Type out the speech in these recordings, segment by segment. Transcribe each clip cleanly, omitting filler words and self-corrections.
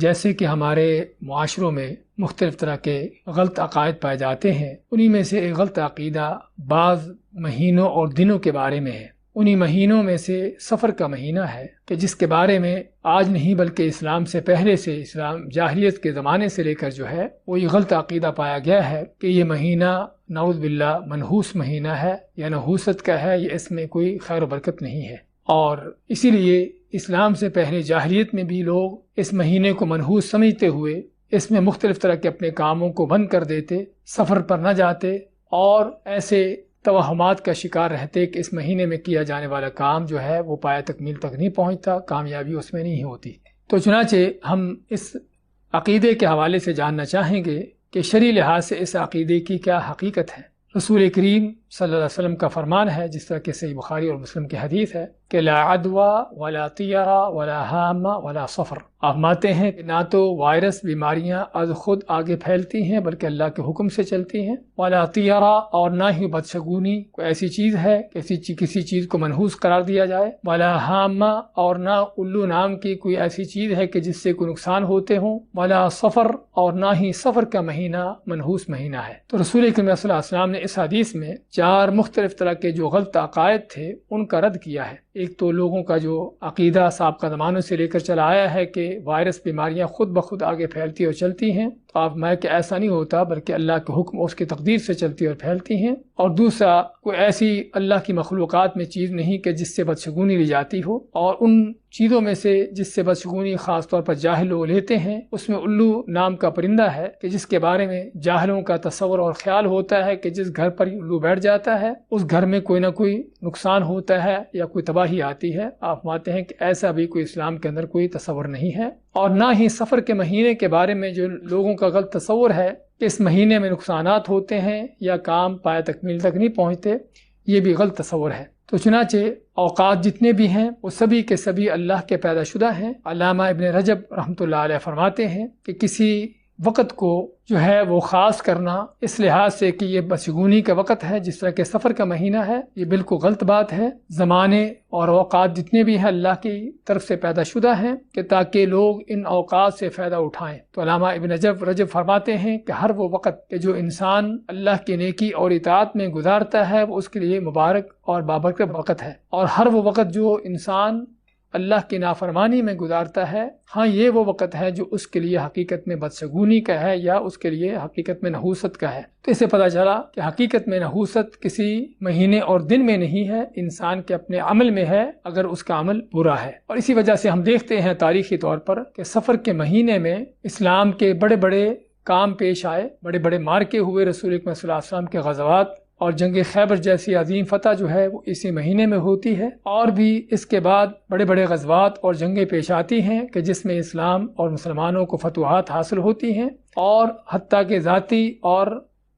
جیسے کہ ہمارے معاشروں میں مختلف طرح کے غلط عقائد پائے جاتے ہیں، انہی میں سے ایک غلط عقیدہ بعض مہینوں اور دنوں کے بارے میں ہے۔ انہی مہینوں میں سے سفر کا مہینہ ہے کہ جس کے بارے میں آج نہیں بلکہ اسلام سے پہلے سے، اسلام جاہلیت کے زمانے سے لے کر جو ہے وہ یہ غلط عقیدہ پایا گیا ہے کہ یہ مہینہ نعوذ باللہ منحوس مہینہ ہے یا نحوست کا ہے، یا اس میں کوئی خیر و برکت نہیں ہے۔ اور اسی لیے اسلام سے پہلے جاہلیت میں بھی لوگ اس مہینے کو منحوس سمجھتے ہوئے اس میں مختلف طرح کے اپنے کاموں کو بند کر دیتے، سفر پر نہ جاتے اور ایسے توہمات کا شکار رہتے کہ اس مہینے میں کیا جانے والا کام جو ہے وہ پایہ تکمیل تک نہیں پہنچتا، کامیابی اس میں نہیں ہوتی۔ تو چنانچہ ہم اس عقیدے کے حوالے سے جاننا چاہیں گے کہ شرعی لحاظ سے اس عقیدے کی کیا حقیقت ہے۔ رسول کریم صلی اللہ علیہ وسلم کا فرمان ہے، جس طرح کہ صحیح بخاری اور مسلم کی حدیث ہے کہ لا عدوى ولا طیرہ ولا حامہ ولا صفر۔ آپ مانتے ہیں کہ نہ تو وائرس بیماریاں از خود آگے پھیلتی ہیں بلکہ اللہ کے حکم سے چلتی ہیں، ولا طیرہ اور نہ ہی بدشگونی کوئی ایسی چیز ہے کہ کسی چیز کو منحوس قرار دیا جائے، ولا حامہ اور نہ الو نام کی کوئی ایسی چیز ہے کہ جس سے کوئی نقصان ہوتے ہوں، ولا صفر اور نہ ہی سفر کا مہینہ منحوس مہینہ ہے۔ تو رسول کریم صلی اللہ علیہ وسلم نے اس حدیث میں 4 مختلف طرح کے جو غلط عقائد تھے ان کا رد کیا ہے۔ ایک تو لوگوں کا جو عقیدہ سابقہ زمانوں سے لے کر چلا آیا ہے کہ وائرس بیماریاں خود بخود آگے پھیلتی اور چلتی ہیں، تو آپ میں کہ ایسا نہیں ہوتا بلکہ اللہ کے حکم اس کی تقدیر سے چلتی اور پھیلتی ہیں۔ اور دوسرا، کوئی ایسی اللہ کی مخلوقات میں چیز نہیں کہ جس سے بدشگونی لی جاتی ہو، اور ان چیزوں میں سے جس سے بدشگونی خاص طور پر جاہل لوگ لیتے ہیں اس میں الو نام کا پرندہ ہے کہ جس کے بارے میں جاہلوں کا تصور اور خیال ہوتا ہے کہ جس گھر پر الو بیٹھ جاتا ہے اس گھر میں کوئی نہ کوئی نقصان ہوتا ہے یا کوئی تباہی آتی ہے۔ آپ مانتے ہیں کہ ایسا بھی کوئی اسلام کے اندر کوئی تصور نہیں ہے۔ اور نہ ہی سفر کے مہینے کے بارے میں جو لوگوں کا غلط تصور ہے کہ اس مہینے میں نقصانات ہوتے ہیں یا کام پایہ تکمیل تک نہیں پہنچتے، یہ بھی غلط تصور ہے۔ تو چنانچہ اوقات جتنے بھی ہیں وہ سبھی کے سبھی اللہ کے پیدا شدہ ہیں۔ علامہ ابن رجب رحمۃ اللہ علیہ فرماتے ہیں کہ کسی وقت کو جو ہے وہ خاص کرنا اس لحاظ سے کہ یہ بدشگونی کا وقت ہے، جس طرح کہ سفر کا مہینہ ہے، یہ بالکل غلط بات ہے۔ زمانے اور اوقات جتنے بھی ہیں اللہ کی طرف سے پیدا شدہ ہیں کہ تاکہ لوگ ان اوقات سے فائدہ اٹھائیں۔ تو علامہ ابن رجب فرماتے ہیں کہ ہر وہ وقت کہ جو انسان اللہ کی نیکی اور اطاعت میں گزارتا ہے وہ اس کے لیے مبارک اور بابرکت وقت ہے، اور ہر وہ وقت جو انسان اللہ کی نافرمانی میں گزارتا ہے، ہاں یہ وہ وقت ہے جو اس کے لیے حقیقت میں بدشگونی کا ہے یا اس کے لیے حقیقت میں نحوست کا ہے۔ تو اسے پتہ چلا کہ حقیقت میں نحوست کسی مہینے اور دن میں نہیں ہے، انسان کے اپنے عمل میں ہے اگر اس کا عمل برا ہے۔ اور اسی وجہ سے ہم دیکھتے ہیں تاریخی طور پر کہ سفر کے مہینے میں اسلام کے بڑے بڑے کام پیش آئے، بڑے بڑے مارکے ہوئے، رسول اکرم صلی اللہ علیہ وسلم کے غزوات اور جنگ خیبر جیسی عظیم فتح جو ہے وہ اسی مہینے میں ہوتی ہے، اور بھی اس کے بعد بڑے بڑے غزوات اور جنگیں پیش آتی ہیں کہ جس میں اسلام اور مسلمانوں کو فتوحات حاصل ہوتی ہیں۔ اور حتیٰ کہ ذاتی اور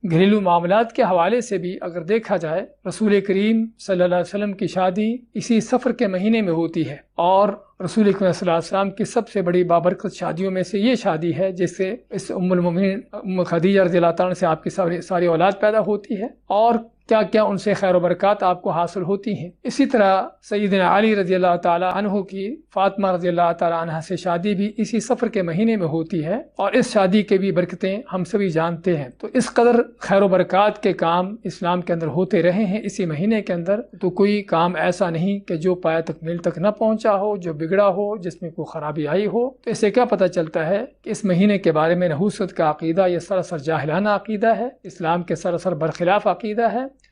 گھریلو معاملات کے حوالے سے بھی اگر دیکھا جائے، رسول کریم صلی اللہ علیہ وسلم کی شادی اسی سفر کے مہینے میں ہوتی ہے، اور رسول اکرم صلی اللہ علیہ وسلم کی سب سے بڑی بابرکت شادیوں میں سے یہ شادی ہے جس سے اس ام المومنین ام خدیجہ رضی اللہ تعالیٰ عنہ سے آپ کی ساری اولاد پیدا ہوتی ہے، اور کیا کیا ان سے خیر و برکات آپ کو حاصل ہوتی ہیں۔ اسی طرح سیدنا علی رضی اللہ تعالیٰ عنہ کی فاطمہ رضی اللہ تعالیٰ عنہ سے شادی بھی اسی سفر کے مہینے میں ہوتی ہے، اور اس شادی کے بھی برکتیں ہم سبھی جانتے ہیں۔ تو اس قدر خیر و برکات کے کام اسلام کے اندر ہوتے رہے ہیں اسی مہینے کے اندر، تو کوئی کام ایسا نہیں کہ جو پایہ تکمیل تک نہ پہنچا ہو، جو بگڑا ہو، جس میں کوئی خرابی آئی ہو۔ تو اس سے کیا پتہ چلتا ہے کہ اس مہینے کے بارے میں نحوست کا عقیدہ یہ سراسر جاہلانہ عقیدہ ہے، اسلام کے سراسر برخلاف عقیدہ ہے،